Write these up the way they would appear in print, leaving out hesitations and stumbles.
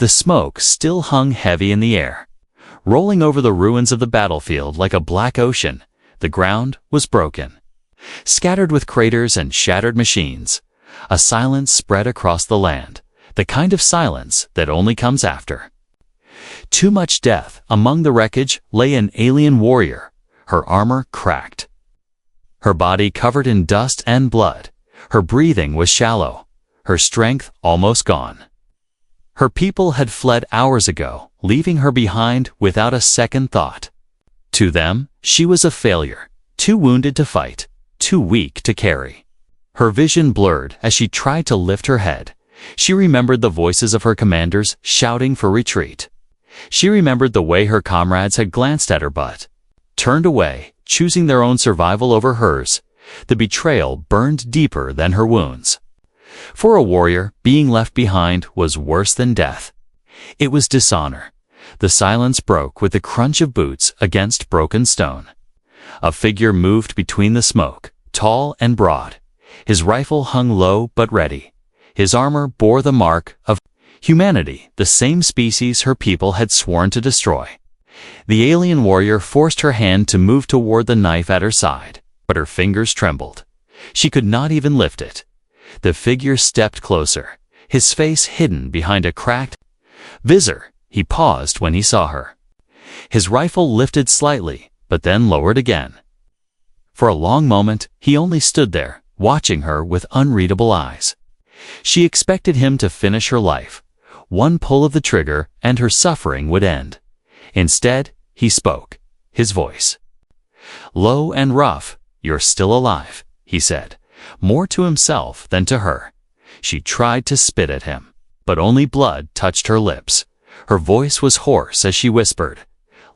The smoke still hung heavy in the air. Rolling over the ruins of the battlefield like a black ocean, the ground was broken. Scattered with craters and shattered machines, a silence spread across the land, the kind of silence that only comes after. Too much death. Among the wreckage lay an alien warrior, her armor cracked. Her body covered in dust and blood. Her breathing was shallow, her strength almost gone. Her people had fled hours ago, leaving her behind without a second thought. To them, she was a failure, too wounded to fight, too weak to carry. Her vision blurred as she tried to lift her head. She remembered the voices of her commanders shouting for retreat. She remembered the way her comrades had glanced at her but turned away, choosing their own survival over hers. The betrayal burned deeper than her wounds. For a warrior, being left behind was worse than death. It was dishonor. The silence broke with the crunch of boots against broken stone. A figure moved between the smoke, tall and broad. His rifle hung low but ready. His armor bore the mark of humanity, the same species her people had sworn to destroy. The alien warrior forced her hand to move toward the knife at her side, but her fingers trembled. She could not even lift it. The figure stepped closer, his face hidden behind a cracked visor. He paused when he saw her. His rifle lifted slightly, but then lowered again. For a long moment, he only stood there, watching her with unreadable eyes. She expected him to finish her life. One pull of the trigger, and her suffering would end. Instead, he spoke, his voice low and rough. "You're still alive," he said, more to himself than to her. She tried to spit at him, but only blood touched her lips. Her voice was hoarse as she whispered,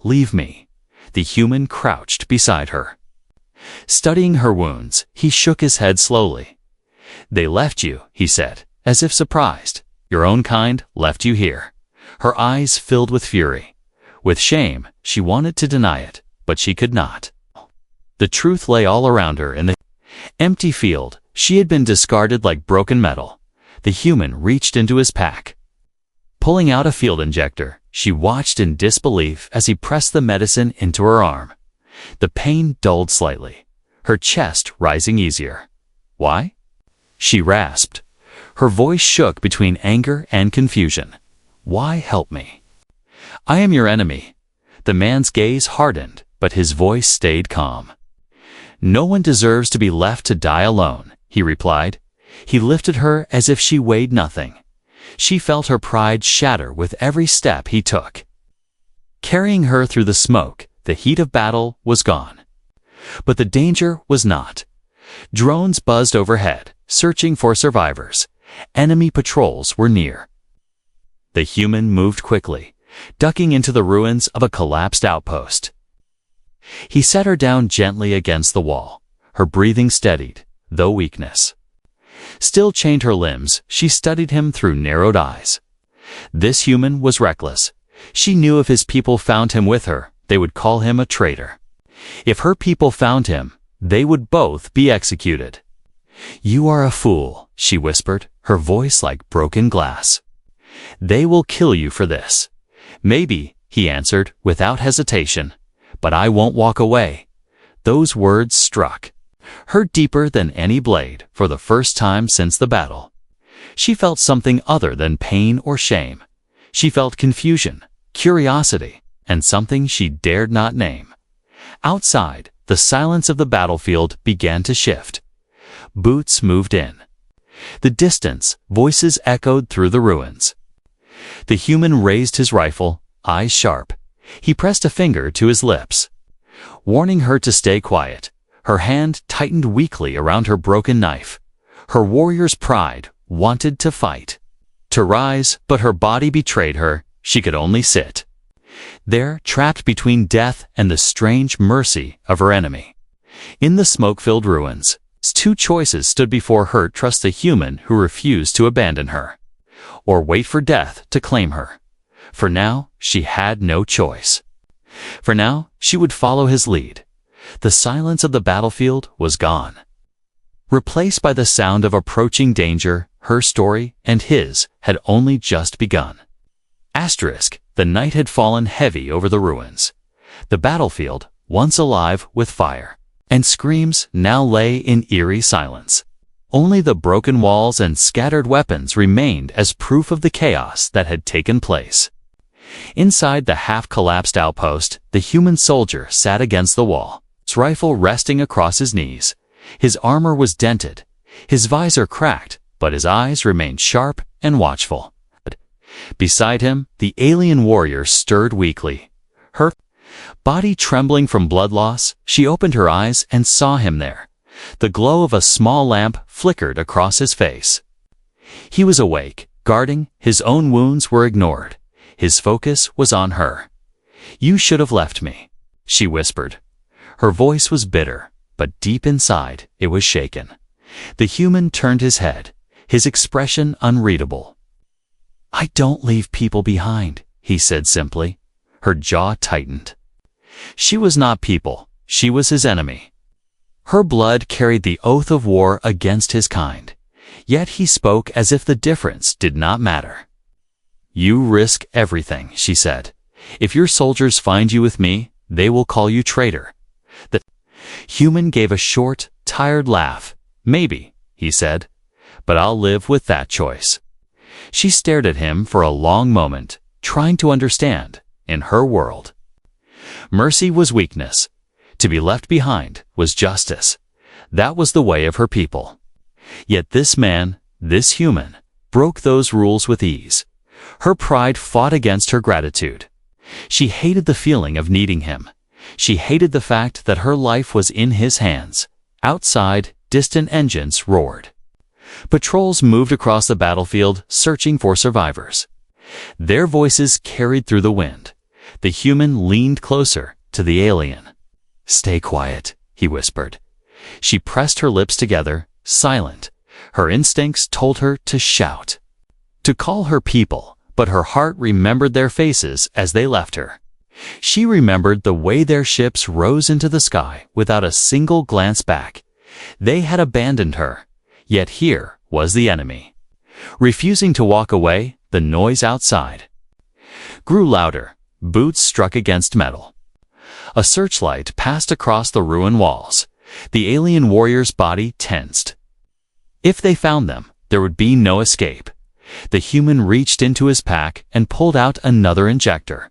"Leave me." The human crouched beside her. Studying her wounds, he shook his head slowly. "They left you," he said, as if surprised. "Your own kind left you here." Her eyes filled with fury. With shame, she wanted to deny it, but she could not. The truth lay all around her in the empty field. She had been discarded like broken metal. The human reached into his pack. Pulling out a field injector, she watched in disbelief as he pressed the medicine into her arm. The pain dulled slightly, her chest rising easier. "Why?" she rasped. Her voice shook between anger and confusion. "Why help me?" "I am your enemy." The man's gaze hardened, but his voice stayed calm. "No one deserves to be left to die alone," he replied. He lifted her as if she weighed nothing. She felt her pride shatter with every step he took. Carrying her through the smoke, the heat of battle was gone. But the danger was not. Drones buzzed overhead, searching for survivors. Enemy patrols were near. The human moved quickly, ducking into the ruins of a collapsed outpost. He set her down gently against the wall. Her breathing steadied, though weakness still chained her limbs. She studied him through narrowed eyes. This human was reckless. She knew if his people found him with her, they would call him a traitor. If her people found him, they would both be executed. "You are a fool," she whispered, her voice like broken glass. "They will kill you for this." "Maybe," he answered without hesitation, "but I won't walk away." Those words struck her deeper than any blade. For the first time since the battle, she felt something other than pain or shame. She felt confusion, curiosity, and something she dared not name. Outside, the silence of the battlefield began to shift. Boots moved in. The distance, voices echoed through the ruins. The human raised his rifle, eyes sharp. He pressed a finger to his lips, warning her to stay quiet. Her hand tightened weakly around her broken knife. Her warrior's pride wanted to fight, to rise, but her body betrayed her. She could only sit there, trapped between death and the strange mercy of her enemy. In the smoke-filled ruins, two choices stood before her: trust the human who refused to abandon her, or wait for death to claim her. For now, she had no choice. For now, she would follow his lead. The silence of the battlefield was gone, replaced by the sound of approaching danger. Her story and his had only just begun. Asterisk, the night had fallen heavy over the ruins. The battlefield, once alive with fire and screams, now lay in eerie silence. Only the broken walls and scattered weapons remained as proof of the chaos that had taken place. Inside the half-collapsed outpost, the human soldier sat against the wall, his rifle resting across his knees. His armor was dented, his visor cracked, but his eyes remained sharp and watchful. Beside him, the alien warrior stirred weakly. Her body trembling from blood loss, she opened her eyes and saw him there. The glow of a small lamp flickered across his face. He was awake, guarding. His own wounds were ignored. His focus was on her. "You should have left me," she whispered. Her voice was bitter, but deep inside it was shaken. The human turned his head, his expression unreadable. "I don't leave people behind," he said simply. Her jaw tightened. She was not people, she was his enemy. Her blood carried the oath of war against his kind. Yet he spoke as if the difference did not matter. "You risk everything," she said. "If your soldiers find you with me, they will call you traitor." The human gave a short, tired laugh. "Maybe," he said, "but I'll live with that choice." She stared at him for a long moment, trying to understand. In her world, mercy was weakness. To be left behind was justice. That was the way of her people. Yet this man, this human, broke those rules with ease. Her pride fought against her gratitude. She hated the feeling of needing him. She hated the fact that her life was in his hands. Outside, distant engines roared. Patrols moved across the battlefield, searching for survivors. Their voices carried through the wind. The human leaned closer to the alien. "Stay quiet," he whispered. She pressed her lips together, silent. Her instincts told her to shout, to call her people, but her heart remembered their faces as they left her. She remembered the way their ships rose into the sky without a single glance back. They had abandoned her, yet here was the enemy. Refusing to walk away, the noise outside grew louder. Boots struck against metal. A searchlight passed across the ruined walls. The alien warrior's body tensed. If they found them, there would be no escape. The human reached into his pack and pulled out another injector.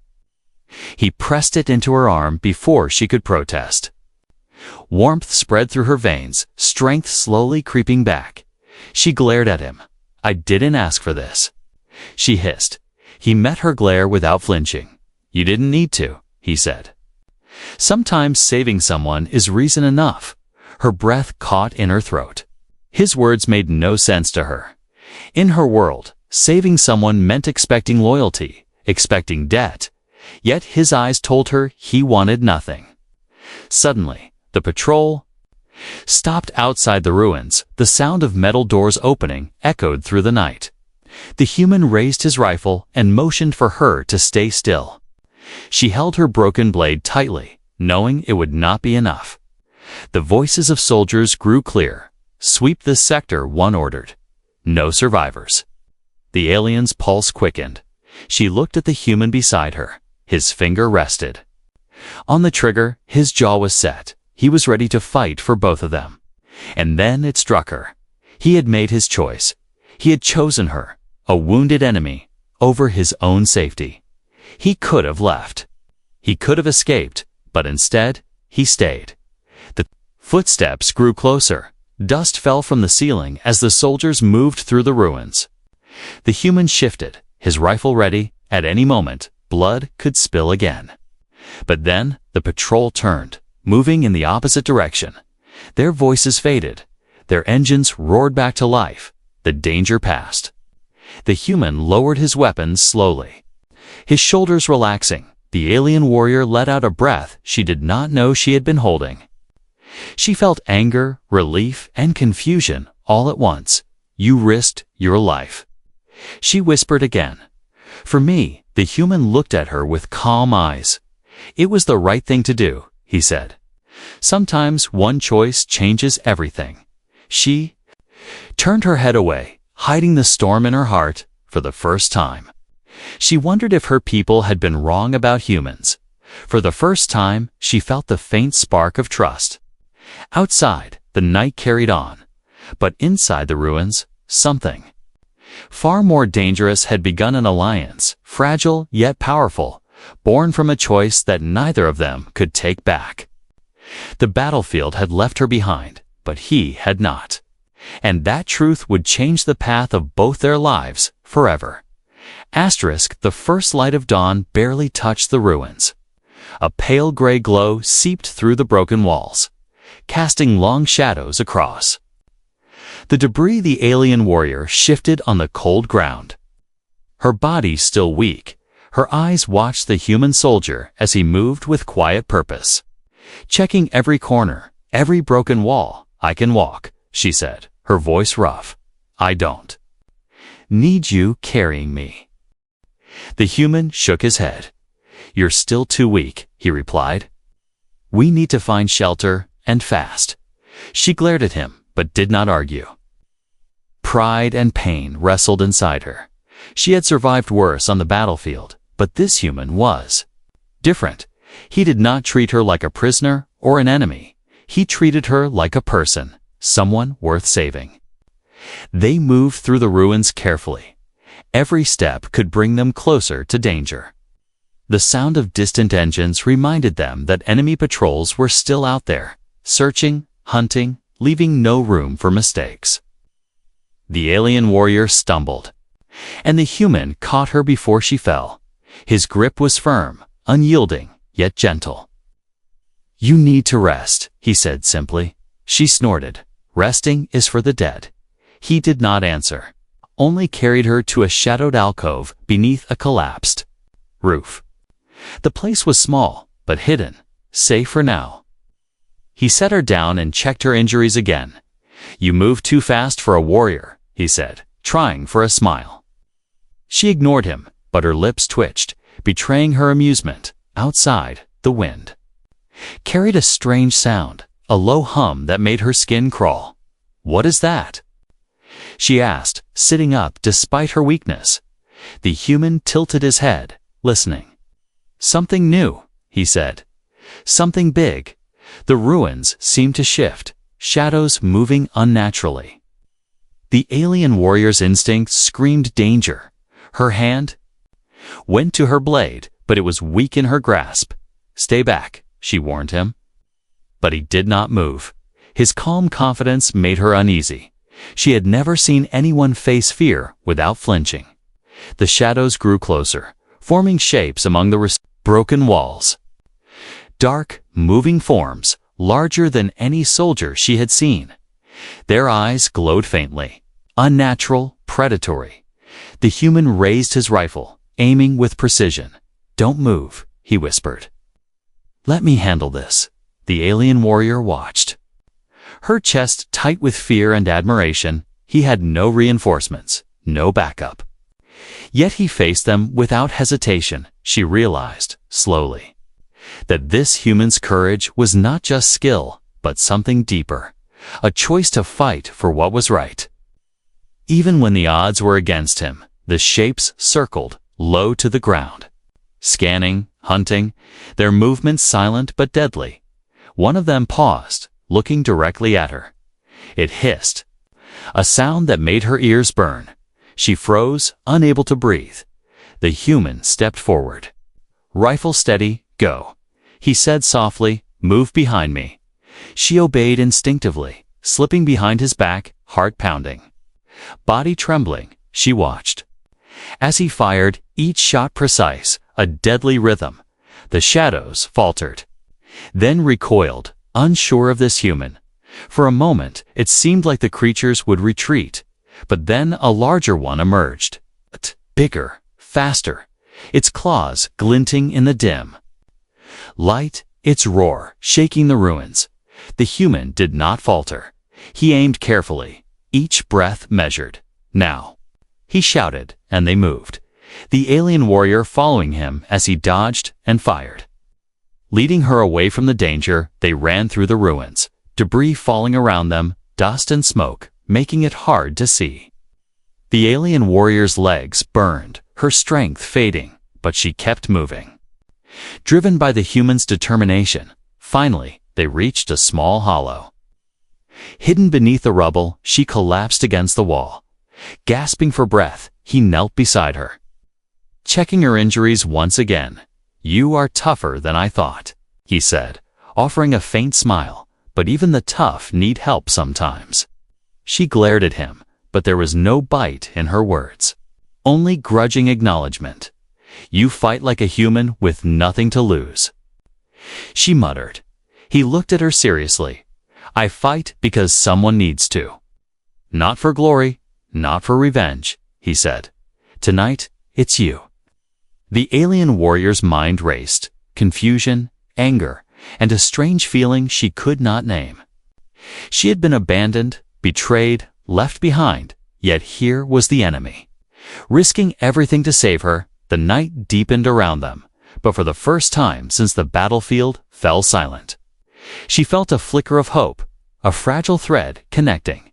He pressed it into her arm before she could protest. Warmth spread through her veins, strength slowly creeping back. She glared at him. "I didn't ask for this," she hissed. He met her glare without flinching. "You didn't need to," he said. Sometimes saving someone is reason enough. Her breath caught in her throat. His words made no sense to her. In her world, saving someone meant expecting loyalty, expecting debt. Yet his eyes told her he wanted nothing. Suddenly, the patrol stopped outside the ruins. The sound of metal doors opening echoed through the night. The human raised his rifle and motioned for her to stay still. She held her broken blade tightly, knowing it would not be enough. The voices of soldiers grew clear. "Sweep this sector," one ordered. "No survivors." The alien's pulse quickened. She looked at the human beside her. His finger rested on the trigger. His jaw was set. He was ready to fight for both of them. And then it struck her. He had made his choice. He had chosen her, a wounded enemy, over his own safety. He could have left. He could have escaped, but instead, he stayed. The footsteps grew closer. Dust fell from the ceiling as the soldiers moved through the ruins. The human shifted, his rifle ready. At any moment, blood could spill again. But then, the patrol turned, moving in the opposite direction. Their voices faded. Their engines roared back to life. The danger passed. The human lowered his weapons slowly. His shoulders relaxing, the alien warrior let out a breath she did not know she had been holding. She felt anger, relief, and confusion all at once. "You risked your life," she whispered again. For me, the human looked at her with calm eyes. "It was the right thing to do," he said. "Sometimes one choice changes everything." She turned her head away, hiding the storm in her heart for the first time. She wondered if her people had been wrong about humans. For the first time, she felt the faint spark of trust. Outside, the night carried on. But inside the ruins, something far more dangerous had begun. An alliance, fragile yet powerful, born from a choice that neither of them could take back. The battlefield had left her behind, but he had not. And that truth would change the path of both their lives forever. The first light of dawn barely touched the ruins. A pale gray glow seeped through the broken walls, casting long shadows across the debris. The alien warrior shifted on the cold ground. Her body still weak, her eyes watched the human soldier as he moved with quiet purpose. Checking every corner, every broken wall. "I can walk," she said, her voice rough. "I don't need you carrying me." The human shook his head. "You're still too weak," he replied. "We need to find shelter, and fast." She glared at him, but did not argue. Pride and pain wrestled inside her. She had survived worse on the battlefield, but this human was different. He did not treat her like a prisoner or an enemy. He treated her like a person, someone worth saving. They moved through the ruins carefully. Every step could bring them closer to danger. The sound of distant engines reminded them that enemy patrols were still out there, searching, hunting, leaving no room for mistakes. The alien warrior stumbled, and the human caught her before she fell. His grip was firm, unyielding, yet gentle. "You need to rest," he said simply. She snorted. "Resting is for the dead." He did not answer, only carried her to a shadowed alcove beneath a collapsed roof. The place was small, but hidden, safe for now. He set her down and checked her injuries again. "You move too fast for a warrior," he said, trying for a smile. She ignored him, but her lips twitched, betraying her amusement. Outside, the wind carried a strange sound, a low hum that made her skin crawl. "What is that?" she asked, sitting up despite her weakness. The human tilted his head, listening. "Something new," he said. "Something big." The ruins seemed to shift, shadows moving unnaturally. The alien warrior's instincts screamed danger. Her hand went to her blade, but it was weak in her grasp. "Stay back," she warned him. But he did not move. His calm confidence made her uneasy. She had never seen anyone face fear without flinching. The shadows grew closer, forming shapes among the broken walls. Dark, moving forms, larger than any soldier she had seen. Their eyes glowed faintly, unnatural, predatory. The human raised his rifle, aiming with precision. "Don't move," he whispered. "Let me handle this." The alien warrior watched, her chest tight with fear and admiration. He had no reinforcements, no backup. Yet he faced them without hesitation. She realized, slowly, that this human's courage was not just skill, but something deeper, a choice to fight for what was right. Even when the odds were against him, the shapes circled, low to the ground. Scanning, hunting, their movements silent but deadly. One of them paused, looking directly at her. It hissed, a sound that made her ears burn. She froze, unable to breathe. The human stepped forward. "Rifle steady, go," he said softly. "Move behind me." She obeyed instinctively, slipping behind his back, heart pounding. Body trembling, she watched. As he fired, each shot precise, a deadly rhythm. The shadows faltered, then recoiled, unsure of this human. For a moment, it seemed like the creatures would retreat, but then a larger one emerged. Bigger, faster, its claws glinting in the dim light, its roar shaking the ruins. The human did not falter. He aimed carefully, each breath measured. "Now," he shouted, and they moved, the alien warrior following him as he dodged and fired. Leading her away from the danger, they ran through the ruins, debris falling around them, dust and smoke, making it hard to see. The alien warrior's legs burned, her strength fading, but she kept moving. Driven by the human's determination, finally, they reached a small hollow. Hidden beneath the rubble, she collapsed against the wall. Gasping for breath, he knelt beside her. Checking her injuries once again. "You are tougher than I thought," he said, offering a faint smile, "but even the tough need help sometimes." She glared at him, but there was no bite in her words. Only grudging acknowledgement. "You fight like a human with nothing to lose," she muttered. He looked at her seriously. "I fight because someone needs to. Not for glory, not for revenge," he said. "Tonight, it's you." The alien warrior's mind raced, confusion, anger, and a strange feeling she could not name. She had been abandoned, betrayed, left behind, yet here was the enemy. Risking everything to save her, the night deepened around them, but for the first time since the battlefield fell silent. She felt a flicker of hope, a fragile thread connecting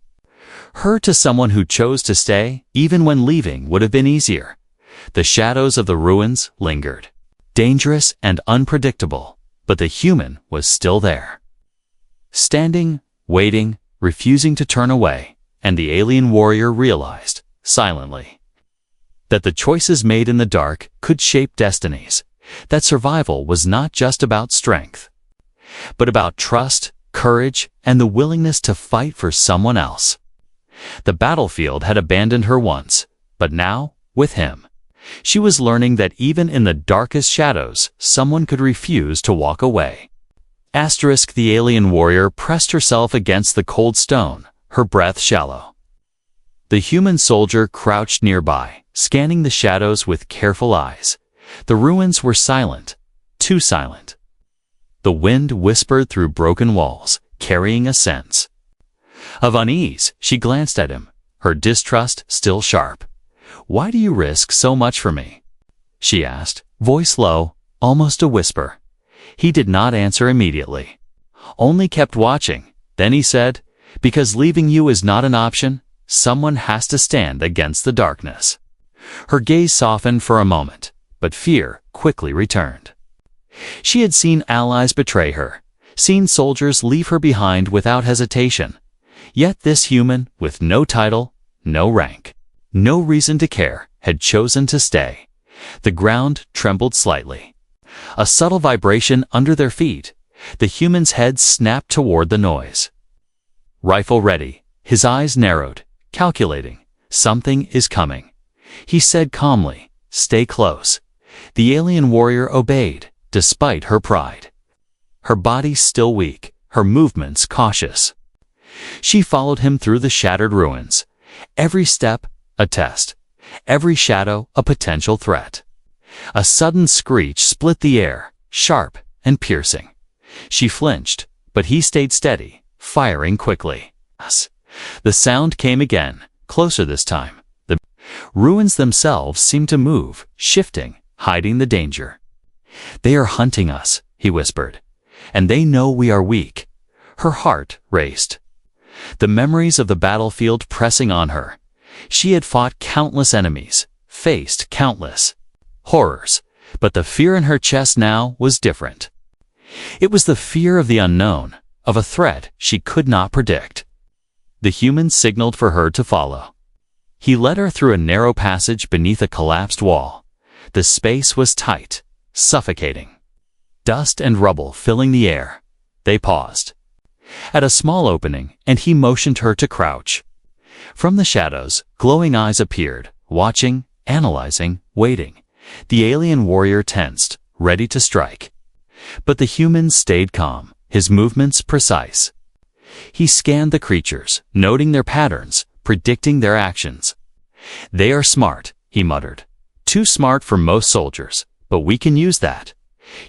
her to someone who chose to stay, even when leaving would have been easier. The shadows of the ruins lingered, dangerous and unpredictable, but the human was still there. Standing, waiting, refusing to turn away, and the alien warrior realized, silently, that the choices made in the dark could shape destinies, that survival was not just about strength, but about trust, courage, and the willingness to fight for someone else. The battlefield had abandoned her once, but now, with him, she was learning that even in the darkest shadows, someone could refuse to walk away. The alien warrior pressed herself against the cold stone, her breath shallow. The human soldier crouched nearby, scanning the shadows with careful eyes. The ruins were silent, too silent. The wind whispered through broken walls, carrying a sense of unease. She glanced at him, her distrust still sharp. "Why do you risk so much for me?" she asked, voice low, almost a whisper. He did not answer immediately, only kept watching. Then he said, "Because leaving you is not an option. Someone has to stand against the darkness." Her gaze softened for a moment, but fear quickly returned. She had seen allies betray her, seen soldiers leave her behind without hesitation. Yet this human, with no title, no rank, no reason to care, had chosen to stay. The ground trembled slightly. A subtle vibration under their feet. The human's head snapped toward the noise. Rifle ready, his eyes narrowed, calculating. "Something is coming," he said calmly. "Stay close." The alien warrior obeyed, despite her pride. Her body still weak, her movements cautious. She followed him through the shattered ruins. Every step, a test. Every shadow, a potential threat. A sudden screech split the air, sharp and piercing. She flinched, but he stayed steady, firing quickly. The sound came again, closer this time. The ruins themselves seemed to move, shifting, hiding the danger. "They are hunting us," he whispered, "and they know we are weak." Her heart raced. The memories of the battlefield pressing on her. She had fought countless enemies, faced countless horrors, but the fear in her chest now was different. It was the fear of the unknown, of a threat she could not predict. The human signaled for her to follow. He led her through a narrow passage beneath a collapsed wall. The space was tight, suffocating. Dust and rubble filling the air. They paused at a small opening, and he motioned her to crouch. From the shadows, glowing eyes appeared, watching, analyzing, waiting. The alien warrior tensed, ready to strike. But the human stayed calm, his movements precise. He scanned the creatures, noting their patterns, predicting their actions. "They are smart," he muttered. "Too smart for most soldiers, but we can use that."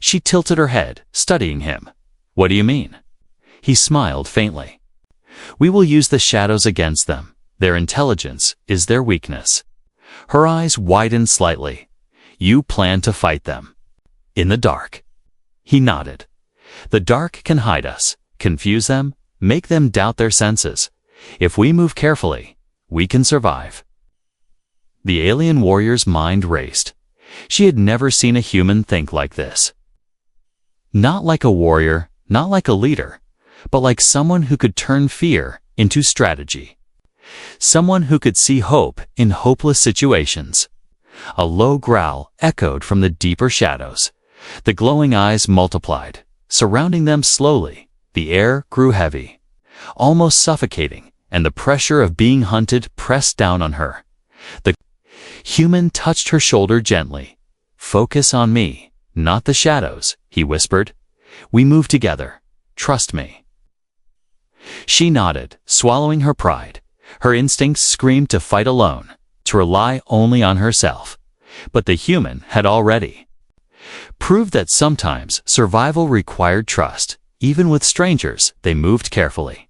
She tilted her head, studying him. "What do you mean?" He smiled faintly. "We will use the shadows against them. Their intelligence is their weakness." Her eyes widened slightly. "You plan to fight them in the dark." He nodded. "The dark can hide us, confuse them, make them doubt their senses. If we move carefully, we can survive." The alien warrior's mind raced. She had never seen a human think like this. Not like a warrior, not like a leader, but like someone who could turn fear into strategy. Someone who could see hope in hopeless situations. A low growl echoed from the deeper shadows. The glowing eyes multiplied, surrounding them slowly. The air grew heavy, almost suffocating, and the pressure of being hunted pressed down on her. The human touched her shoulder gently. "Focus on me, not the shadows," he whispered. "We move together. Trust me." She nodded, swallowing her pride. Her instincts screamed to fight alone, to rely only on herself. But the human had already proved that sometimes survival required trust. Even with strangers, they moved carefully.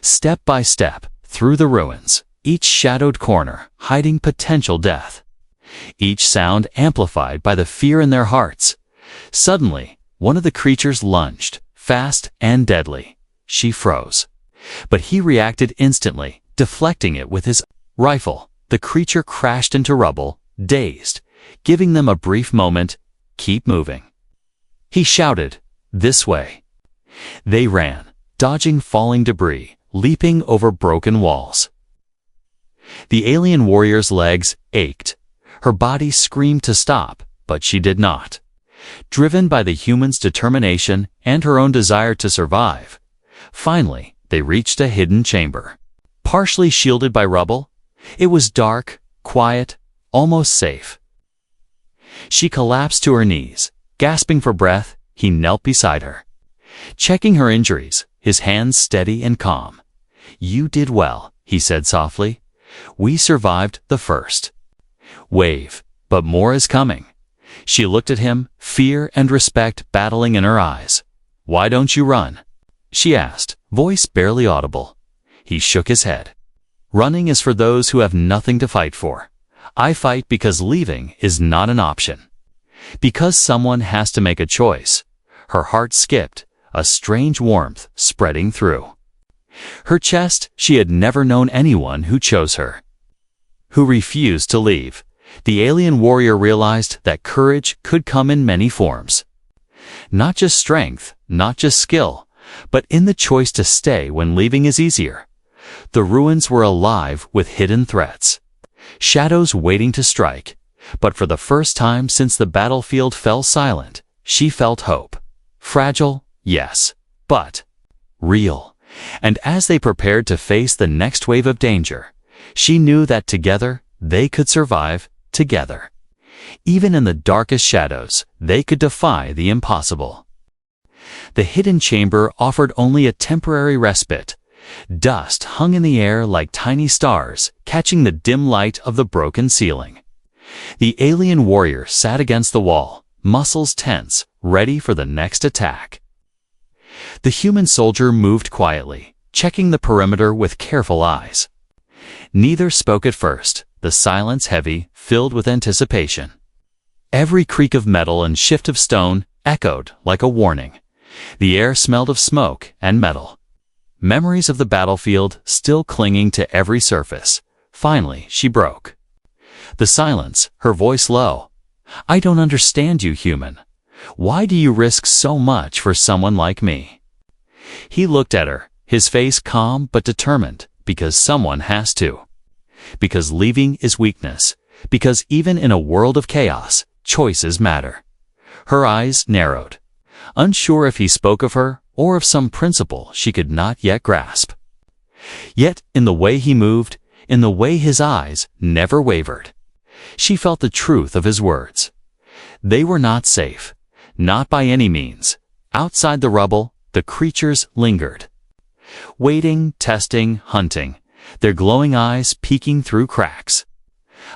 Step by step, through the ruins, each shadowed corner hiding potential death. Each sound amplified by the fear in their hearts. Suddenly, one of the creatures lunged, fast and deadly. She froze. But he reacted instantly, deflecting it with his rifle. The creature crashed into rubble, dazed, giving them a brief moment. "Keep moving," he shouted. "This way." They ran, dodging falling debris, leaping over broken walls. The alien warrior's legs ached. Her body screamed to stop, but she did not. Driven by the human's determination and her own desire to survive, finally, they reached a hidden chamber. Partially shielded by rubble, it was dark, quiet, almost safe. She collapsed to her knees, gasping for breath. He knelt beside her, checking her injuries, his hands steady and calm. "You did well," he said softly. "We survived the first wave, but more is coming." She looked at him, fear and respect battling in her eyes. "Why don't you run?" she asked, voice barely audible. He shook his head. "Running is for those who have nothing to fight for. I fight because leaving is not an option. Because someone has to make a choice." Her heart skipped, a strange warmth spreading through her chest. She had never known anyone who chose her, who refused to leave. The alien warrior realized that courage could come in many forms. Not just strength, not just skill, but in the choice to stay when leaving is easier. The ruins were alive with hidden threats, shadows waiting to strike. But for the first time since the battlefield fell silent, she felt hope. Fragile, yes, but real. And as they prepared to face the next wave of danger, she knew that together they could survive, together. Even in the darkest shadows, they could defy the impossible. The hidden chamber offered only a temporary respite. Dust hung in the air like tiny stars, catching the dim light of the broken ceiling. The alien warrior sat against the wall, muscles tense, ready for the next attack. The human soldier moved quietly, checking the perimeter with careful eyes. Neither spoke at first, the silence heavy, filled with anticipation. Every creak of metal and shift of stone echoed like a warning. The air smelled of smoke and metal. Memories of the battlefield still clinging to every surface. Finally, she broke the silence, her voice low. "I don't understand you, human. Why do you risk so much for someone like me?" He looked at her, his face calm but determined. "Because someone has to. Because leaving is weakness. Because even in a world of chaos, choices matter." Her eyes narrowed, unsure if he spoke of her or of some principle she could not yet grasp. Yet, in the way he moved, in the way his eyes never wavered, she felt the truth of his words. They were not safe, not by any means. Outside the rubble, the creatures lingered, waiting, testing, hunting, their glowing eyes peeking through cracks,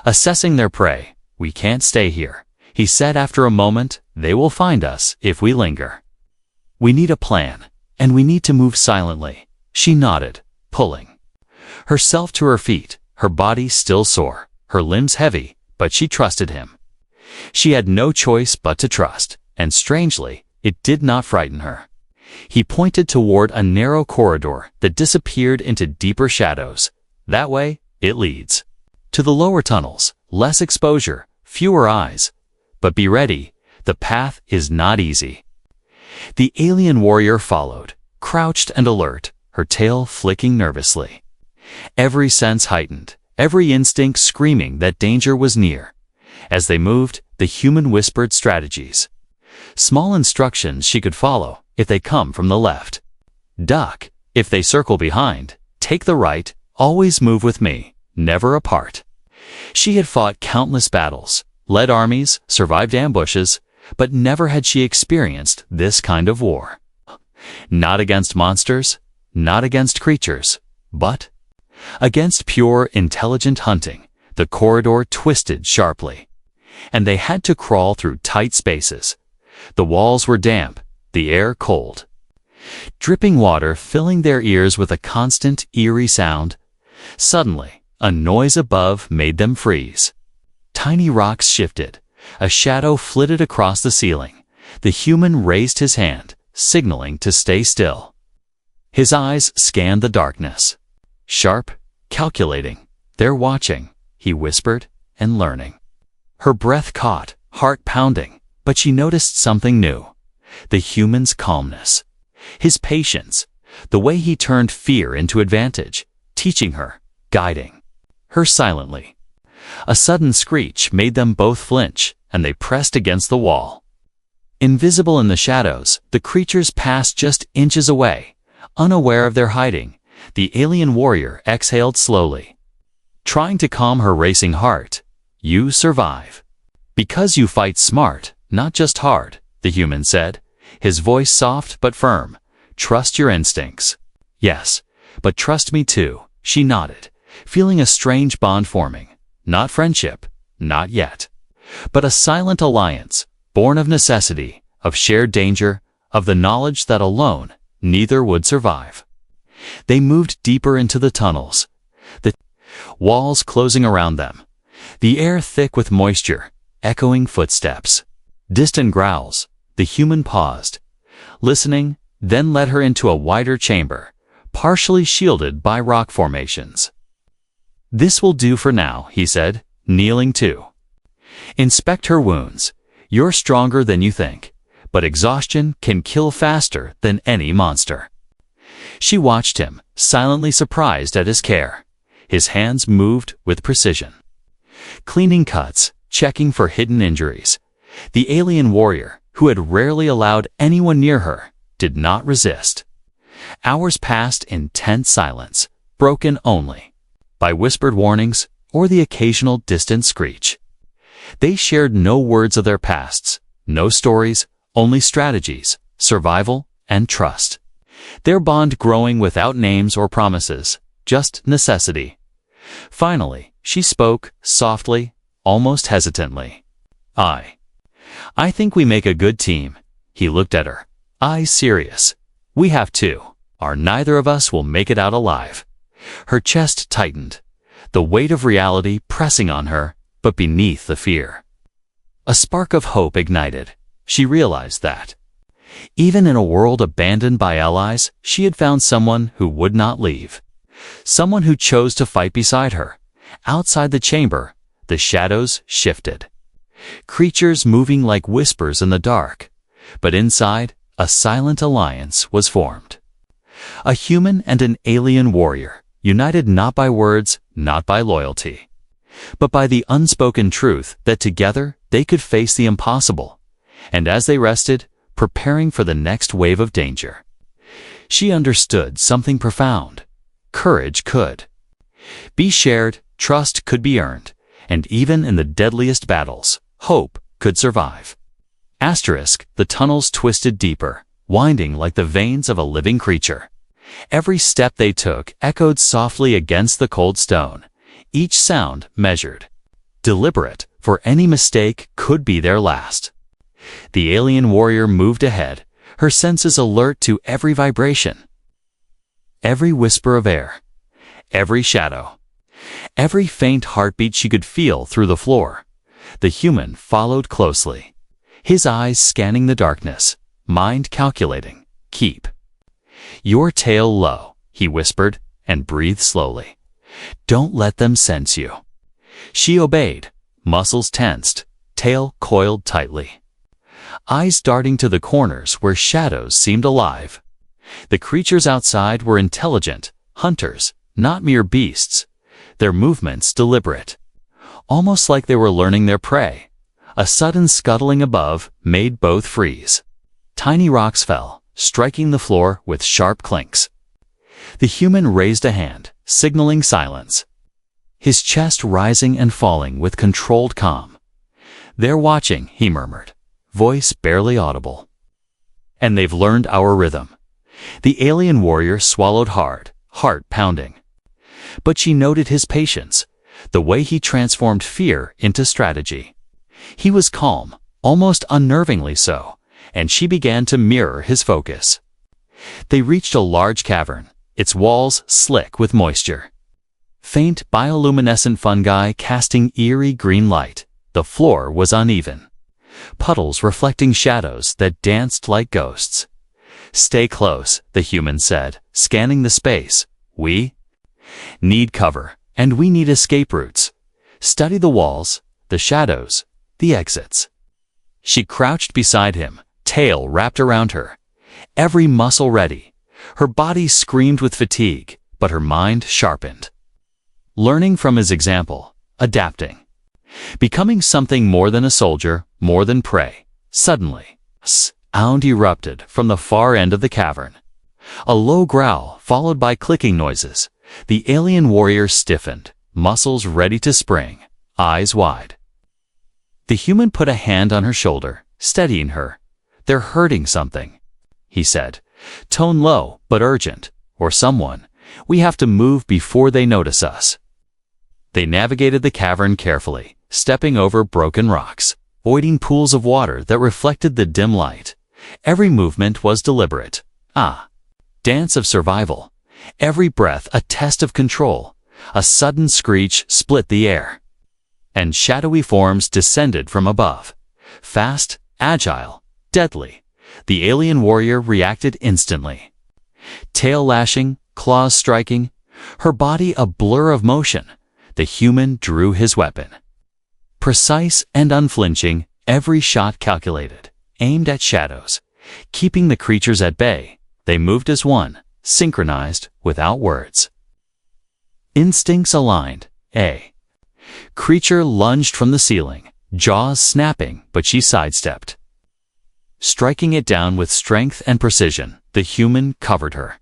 assessing their prey. "We can't stay here," he said after a moment. "They will find us if we linger. We need a plan, and we need to move silently." She nodded, pulling herself to her feet, her body still sore, her limbs heavy, but she trusted him. She had no choice but to trust, and strangely, it did not frighten her. He pointed toward a narrow corridor that disappeared into deeper shadows. "That way, it leads To the lower tunnels, less exposure, fewer eyes. But be ready, the path is not easy. The alien warrior followed, crouched and alert, her tail flicking nervously. Every sense heightened, every instinct screaming that danger was near. As they moved, the human whispered strategies. Small instructions she could follow if they come from the left. Duck, if they circle behind. Take the right, always move with me, never apart. She had fought countless battles, led armies, survived ambushes, but never had she experienced this kind of war. Not against monsters, not against creatures, but against pure, intelligent hunting. The corridor twisted sharply, and they had to crawl through tight spaces. The walls were damp, the air cold. Dripping water filling their ears with a constant, eerie sound. Suddenly, a noise above made them freeze. Tiny rocks shifted. A shadow flitted across the ceiling. The human raised his hand, signaling to stay still. His eyes scanned the darkness. Sharp, calculating. They're watching, he whispered, and learning. Her breath caught, heart pounding, but she noticed something new. The human's calmness. His patience. The way he turned fear into advantage, teaching her, guiding her silently. A sudden screech made them both flinch, and they pressed against the wall. Invisible in the shadows, the creatures passed just inches away. Unaware of their hiding, the alien warrior exhaled slowly, trying to calm her racing heart. You survive. Because you fight smart, not just hard, the human said, his voice soft but firm. Trust your instincts. Yes, but trust me too, she nodded, feeling a strange bond forming. Not friendship, not yet, but a silent alliance, born of necessity, of shared danger, of the knowledge that alone neither would survive. They moved deeper into the tunnels, the walls closing around them, the air thick with moisture, echoing footsteps, distant growls. The human paused, listening, then led her into a wider chamber, partially shielded by rock formations. This will do for now, he said, kneeling too. Inspect her wounds. You're stronger than you think, but exhaustion can kill faster than any monster. She watched him, silently surprised at his care. His hands moved with precision, cleaning cuts, checking for hidden injuries. The alien warrior, who had rarely allowed anyone near her, did not resist. Hours passed in tense silence, broken only by whispered warnings or the occasional distant screech. They shared no words of their pasts, no stories, only strategies, survival, and trust. Their bond growing without names or promises, just necessity. Finally, she spoke, softly, almost hesitantly. I think we make a good team. He looked at her, eyes serious. We have to, or neither of us will make it out alive. Her chest tightened, the weight of reality pressing on her, but beneath the fear. A spark of hope ignited. She realized that, even in a world abandoned by allies, she had found someone who would not leave. Someone who chose to fight beside her. Outside the chamber, the shadows shifted. Creatures moving like whispers in the dark. But inside, a silent alliance was formed. A human and an alien warrior, united not by words, not by loyalty, but by the unspoken truth that together they could face the impossible. And as they rested, preparing for the next wave of danger, she understood something profound. Courage could be shared, trust could be earned, and even in the deadliest battles, hope could survive. The tunnels twisted deeper, winding like the veins of a living creature. Every step they took echoed softly against the cold stone, each sound measured, deliberate, for any mistake could be their last. The alien warrior moved ahead, her senses alert to every vibration, every whisper of air, every shadow, every faint heartbeat she could feel through the floor. The human followed closely, his eyes scanning the darkness, mind calculating. Keep your tail low, he whispered, and breathe slowly. Don't let them sense you. She obeyed, muscles tensed, tail coiled tightly. Eyes darting to the corners where shadows seemed alive. The creatures outside were intelligent, hunters, not mere beasts, their movements deliberate. Almost like they were learning their prey. A sudden scuttling above made both freeze. Tiny rocks fell, striking the floor with sharp clinks. The human raised a hand, signaling silence. His chest rising and falling with controlled calm. "They're watching," he murmured, voice barely audible. "And they've learned our rhythm." The alien warrior swallowed hard, heart pounding. But she noted his patience, the way he transformed fear into strategy. He was calm, almost unnervingly so, and she began to mirror his focus. They reached a large cavern, its walls slick with moisture. Faint bioluminescent fungi casting eerie green light. The floor was uneven. Puddles reflecting shadows that danced like ghosts. "Stay close," the human said, scanning the space. "We need cover, and we need escape routes. Study the walls, the shadows, the exits." She crouched beside him, tail wrapped around her, every muscle ready. Her body screamed with fatigue, but her mind sharpened. Learning from his example, adapting. Becoming something more than a soldier, more than prey. Suddenly, sound erupted from the far end of the cavern. A low growl followed by clicking noises. The alien warrior stiffened, muscles ready to spring, eyes wide. The human put a hand on her shoulder, steadying her. "They're hurting something," he said, tone low but urgent. "Or someone. We have to move before they notice us." They navigated the cavern carefully, stepping over broken rocks, avoiding pools of water that reflected the dim light. Every movement was deliberate. Dance of survival. Every breath a test of control. A sudden screech split the air. And shadowy forms descended from above. Fast, agile, deadly. The alien warrior reacted instantly. Tail lashing, claws striking, her body a blur of motion. The human drew his weapon. Precise and unflinching, every shot calculated, aimed at shadows. Keeping the creatures at bay, they moved as one, synchronized, without words. Instincts aligned. A creature lunged from the ceiling, jaws snapping, but she sidestepped. Striking it down with strength and precision, the human covered her.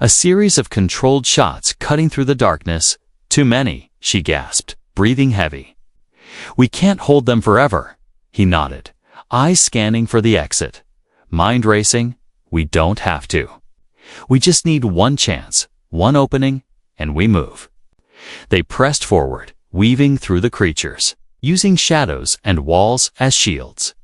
A series of controlled shots cutting through the darkness. "Too many," she gasped, breathing heavy. "We can't hold them forever," he nodded, eyes scanning for the exit. Mind racing. "We don't have to. We just need one chance, one opening, and we move." They pressed forward, weaving through the creatures, using shadows and walls as shields.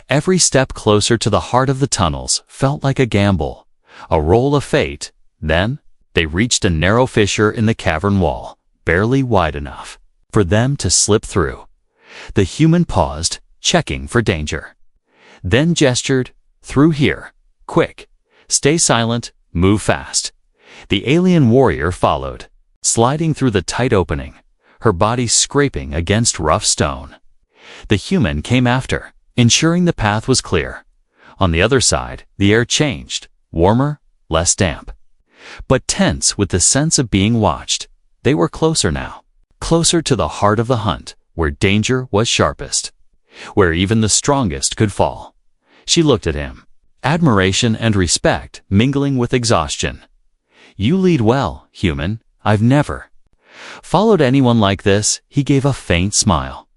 Every step closer to the heart of the tunnels felt like a gamble, a roll of fate. Then, they reached a narrow fissure in the cavern wall, barely wide enough for them to slip through. The human paused, checking for danger. Then gestured, "Through here. Quick. Stay silent, move fast." The alien warrior followed, sliding through the tight opening, her body scraping against rough stone. The human came after, ensuring the path was clear. On the other side, the air changed, warmer, less damp. But tense with the sense of being watched. They were closer now, closer to the heart of the hunt, where danger was sharpest, where even the strongest could fall. She looked at him, admiration and respect mingling with exhaustion. "You lead well, human. I've never followed anyone like this." He gave a faint smile.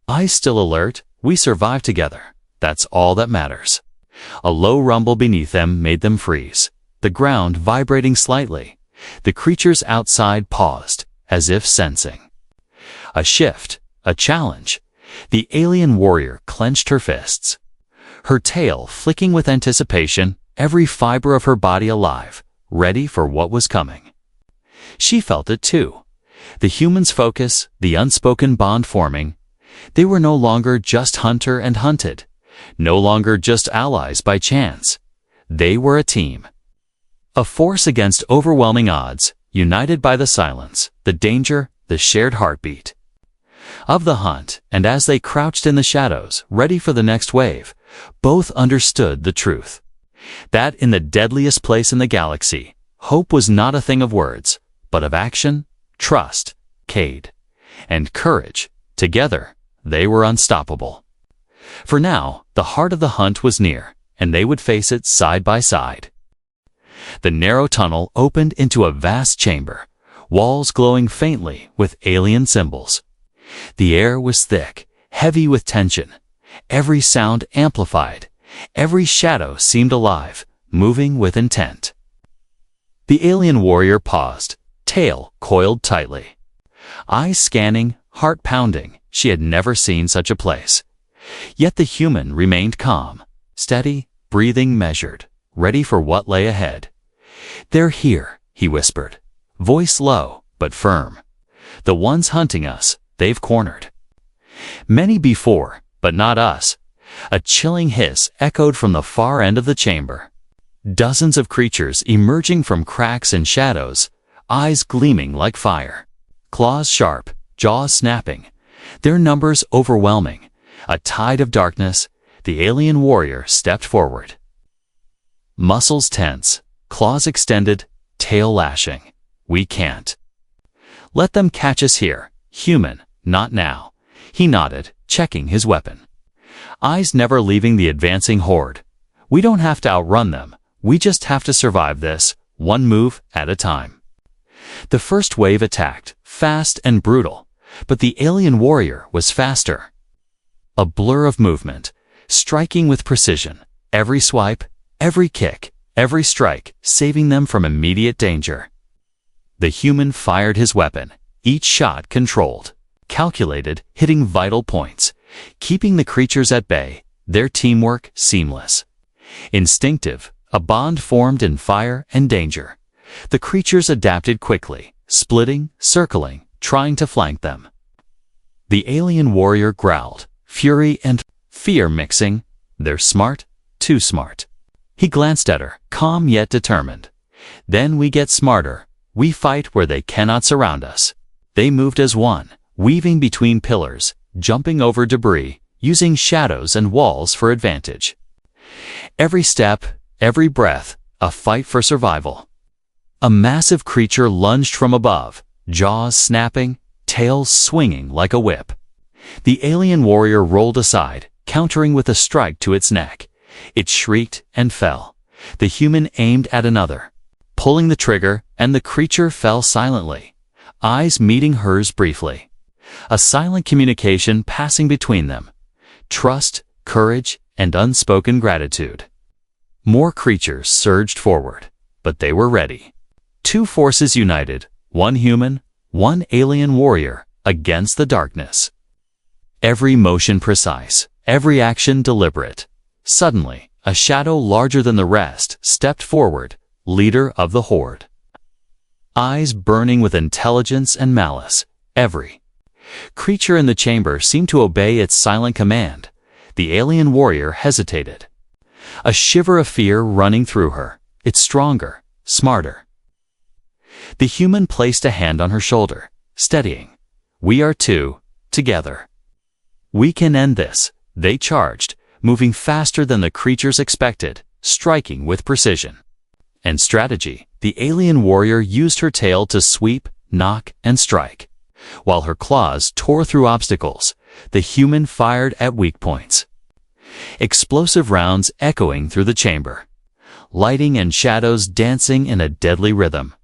"Eyes still alert. We survived together. That's all that matters." A low rumble beneath them made them freeze, the ground vibrating slightly. The creatures outside paused, as if sensing a shift, a challenge. The alien warrior clenched her fists, her tail flicking with anticipation, every fiber of her body alive, ready for what was coming. She felt it too. The human's focus, the unspoken bond forming. They were no longer just hunter and hunted, no longer just allies by chance. They were a team. A force against overwhelming odds, united by the silence, the danger, the shared heartbeat. of the hunt, and as they crouched in the shadows, ready for the next wave, both understood the truth. That in the deadliest place in the galaxy, hope was not a thing of words, but of action, trust, Cade, and courage. Together, they were unstoppable. For now, the heart of the hunt was near, and they would face it side by side. The narrow tunnel opened into a vast chamber, walls glowing faintly with alien symbols. The air was thick, heavy with tension. Every sound amplified. Every shadow seemed alive, moving with intent. The alien warrior paused, tail coiled tightly. Eyes scanning, heart pounding, she had never seen such a place. Yet the human remained calm, steady, breathing measured, ready for what lay ahead. "They're here," he whispered, voice low but firm. "The ones hunting us, they've cornered." "Many before, but not us." A chilling hiss echoed from the far end of the chamber. Dozens of creatures emerging from cracks and shadows, eyes gleaming like fire. Claws sharp, jaws snapping, their numbers overwhelming. A tide of darkness, the alien warrior stepped forward. Muscles tense, claws extended, tail lashing. "We can't. Let them catch us here, human, not now." He nodded, checking his weapon. Eyes never leaving the advancing horde. "We don't have to outrun them, we just have to survive this, one move at a time." The first wave attacked, fast and brutal, but the alien warrior was faster. A blur of movement, striking with precision, every swipe, every kick, every strike, saving them from immediate danger. The human fired his weapon, each shot controlled, calculated, hitting vital points, keeping the creatures at bay, their teamwork seamless. Instinctive, a bond formed in fire and danger. The creatures adapted quickly, splitting, circling, trying to flank them. The alien warrior growled, fury and fear mixing. "They're smart, too smart." He glanced at her, calm yet determined. "Then we get smarter. We fight where they cannot surround us." They moved as one, weaving between pillars, jumping over debris, using shadows and walls for advantage. Every step, every breath, a fight for survival. A massive creature lunged from above, jaws snapping, tail swinging like a whip. The alien warrior rolled aside, countering with a strike to its neck. It shrieked and fell. The human aimed at another, pulling the trigger, and the creature fell silently, eyes meeting hers briefly. A silent communication passing between them. Trust, courage, and unspoken gratitude. More creatures surged forward, but they were ready. Two forces united, one human, one alien warrior, against the darkness. Every motion precise, every action deliberate. Suddenly, a shadow larger than the rest stepped forward, leader of the horde. Eyes burning with intelligence and malice, every creature in the chamber seemed to obey its silent command. The alien warrior hesitated. A shiver of fear running through her. It's stronger, smarter. The human placed a hand on her shoulder, steadying. "We are two, together. We can end this." They charged, moving faster than the creatures expected, striking with precision and strategy. The alien warrior used her tail to sweep, knock, and strike, while her claws tore through obstacles. The human fired at weak points. Explosive rounds echoing through the chamber, lighting and shadows dancing in a deadly rhythm.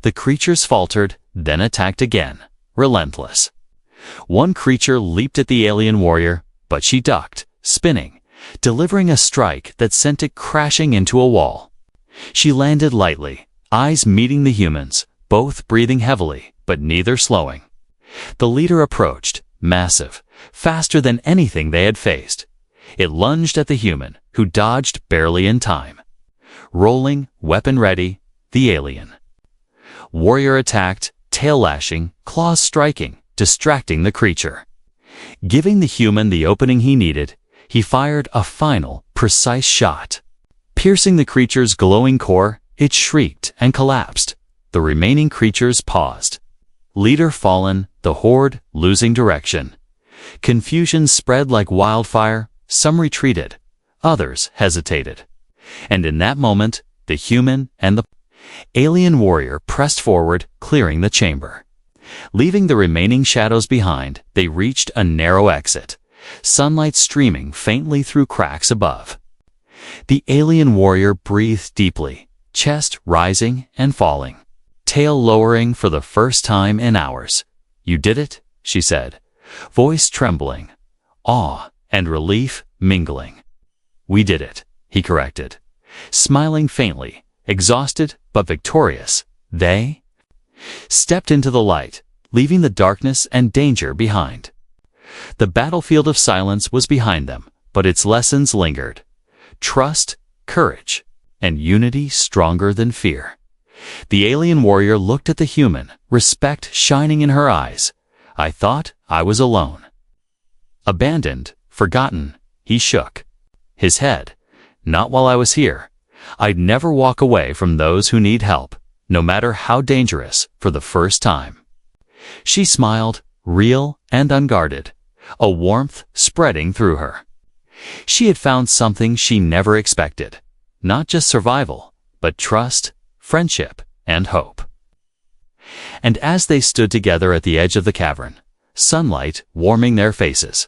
The creatures faltered, then attacked again, relentless. One creature leaped at the alien warrior, but she ducked, spinning, delivering a strike that sent it crashing into a wall. She landed lightly, eyes meeting the humans, both breathing heavily, but neither slowing. The leader approached, massive, faster than anything they had faced. It lunged at the human, who dodged barely in time. Rolling, weapon ready, the alien warrior attacked, tail lashing, claws striking, distracting the creature. Giving the human the opening he needed, he fired a final, precise shot. Piercing the creature's glowing core, it shrieked and collapsed. The remaining creatures paused. Leader fallen, the horde losing direction. Confusion spread like wildfire, some retreated, others hesitated. And in that moment, the human and the alien warrior pressed forward, clearing the chamber. Leaving the remaining shadows behind, they reached a narrow exit, sunlight streaming faintly through cracks above. The alien warrior breathed deeply, chest rising and falling, tail lowering for the first time in hours. "You did it," she said, voice trembling, awe and relief mingling. "We did it," he corrected, smiling faintly, exhausted but victorious. They stepped into the light, leaving the darkness and danger behind. The battlefield of silence was behind them, but its lessons lingered. Trust, courage, and unity stronger than fear. The alien warrior looked at the human, respect shining in her eyes. "I thought I was alone." Abandoned, forgotten, he shook his head. "Not while I was here. I'd never walk away from those who need help, no matter how dangerous, for the first time." She smiled, real and unguarded, a warmth spreading through her. She had found something she never expected, not just survival, but trust, friendship, and hope. And as they stood together at the edge of the cavern, sunlight warming their faces,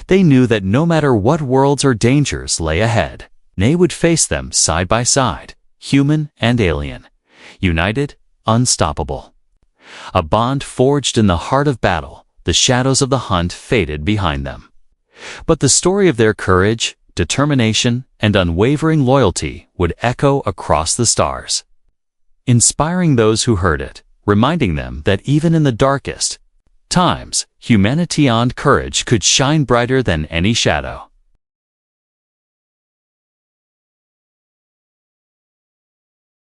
they knew that no matter what worlds or dangers lay ahead, they would face them side by side, human and alien, united, unstoppable. A bond forged in the heart of battle, the shadows of the hunt faded behind them. But the story of their courage, determination, and unwavering loyalty would echo across the stars, inspiring those who heard it, reminding them that even in the darkest times, humanity and courage could shine brighter than any shadow.